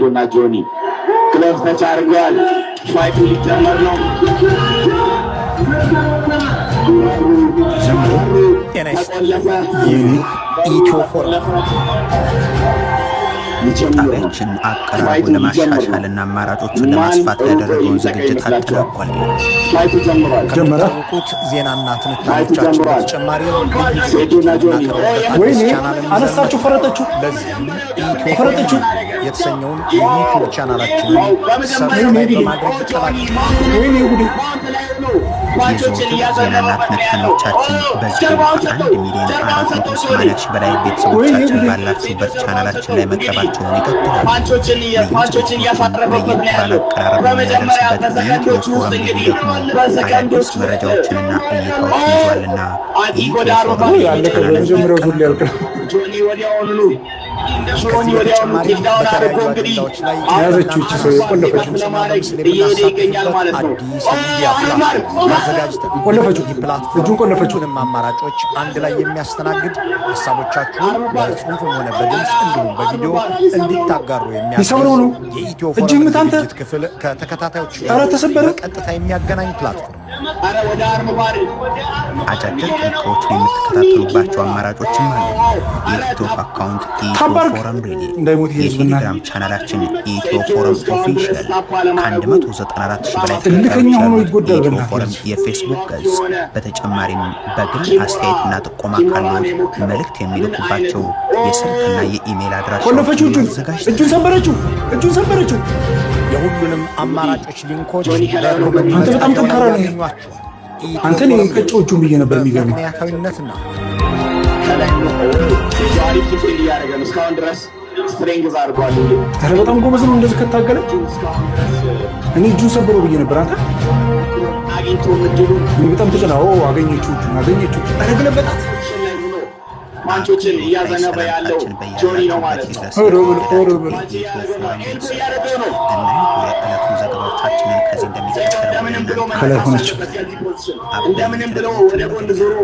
ሴቶና ጆኒ ክለብ ተቻርጓል። ፋይቱ ሊጀመር ነው። ኢትዮ ፎረም ጣቢያችን አቀራረቡ ለማሻሻልና አማራጮችን ለማስፋት ያደረገውን ዝግጅት አጠናቋል። ከሚታወቁት ዜናና ትንታኔዎቻችን በተጨማሪ ወይኔ አነሳችሁ ፈረጠችሁ የተሰኘውን የዩቲዩብ ቻናላችንን ሰብስክራይብ በማድረግ ይቀላቀሉ። ወይኔ ጉዴ! ዜናና ትንታኔዎቻችን በዚህ 1,480,000 በላይ ቤተሰቦቻችን ባላችሁበት ቻናላችን ላይ መቅረባቸውን ይቀጥላል። ፓንቾችን እያሳረፈበት ነው ያለው አቀራረብ የሚያደርስበት ኢትዮ ፎረም ደግሞ አዳዲስ መረጃዎችንና እይታዎችን ይዟልና ኢትዮ ፎረም ጆኒ ወዲያውኑ ከዚህ በተጨማሪ በተለያዩ አጀንዳዎች ላይ እየሄደ ይገኛል ማለት ነው። አዲስ ሚዲያ ፕላትፎርም አዘጋጅተን ሁሉንም አማራጮች አንድ ላይ የሚያስተናግድ ሀሳቦቻችሁን በጽሁፍም ሆነ በድምፅ እንዲሁም በቪዲዮ እንዲታጋሩ የሚያስችል የኢትዮ ፎረም ዝግጅት ክፍል ከተከታታዮች በቀጥታ የሚያገናኝ ፕላትፎርም አጫጭር ጥንቅሮችን የምትከታተሉባቸው አማራጮችም አሉ። የቲክቶክ አካውንት ኢትዮ ፎረም ሬዲ፣ የቴሌግራም ቻናላችን ኢትዮ ፎረም ኦፊሻል፣ ከ194,000 በላይ ተከታዮች ያሉት ኢትዮ ፎረም የፌስቡክ ገጽ። በተጨማሪም በግል አስተያየትና ጥቆማ ካሉት መልእክት የሚልኩባቸው የስልክና የኢሜል አድራሻዎችን አዘጋጅተናል። እጁን ሰበረችው። የሁሉንም አማራጮች ሊንኮች አንተ በጣም ጠንካራ ነህ። አንተ ነው ቀጮቹን ብዬ ነበር። የሚገርም ምክንያታዊነትና ኧረ በጣም ጎበዝ ነው። እንደዚህ ከታገለ እኔ እጁን ሰበረው ብዬ ነበር። አንተ እኔ በጣም ተጨናው አገኘችው። ኧረ ገለበጣት። ፓንቾችን እያዘነበ ያለው ጆኒ ነው ማለት ነው። እንደምንም ብሎ ወደ ጎን ዞሮ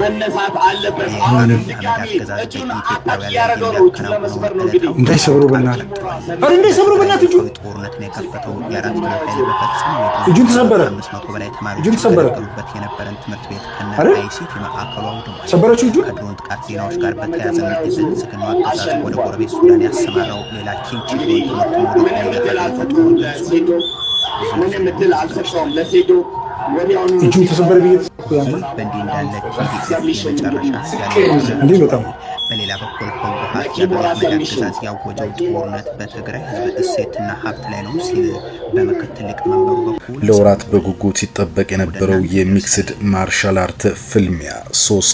መነሳት አለበት። አሁን ድጋሚ እጁን አታክ ያደረገው ነው። እጁን ለመስበር ነው እንግዲህ። እንዳይሰብሩ በእናትህ ጦርነትን የከፈተው የአራት ኪሎ ኃይል በፈጸመው እጁን ተሰበረ። እጁን ተሰበረ የነበረን ትምህርት ቤት ከነ አይሲቲ ማዕከሉ አውድሟል። ሰበረችው እጁን። ከድሮን ጥቃት ዜናዎች ጋር በተያያዘ ብልጽግናው አገዛዝ ወደ ጎረቤት ሱዳን ያሰማራው ሌላ ኪንቺ ምን የምትል አልሰጠውም ለሴዶ ወዲያውኑ እጁን ተሰበረ ብዬ በእንዲህ እንዳለ መጨረሻ እንዴ በጣም በሌላ በኩል ህወሓት የአገዛዝ ያወጀው ጦርነት በትግራይ ህዝብ እሴትና ሀብት ላይ ነው ሲል በምክትል ሊቀመንበሩ በኩል ለወራት በጉጉት ሲጠበቅ የነበረው የሚክስድ ማርሻል አርት ፍልሚያ 3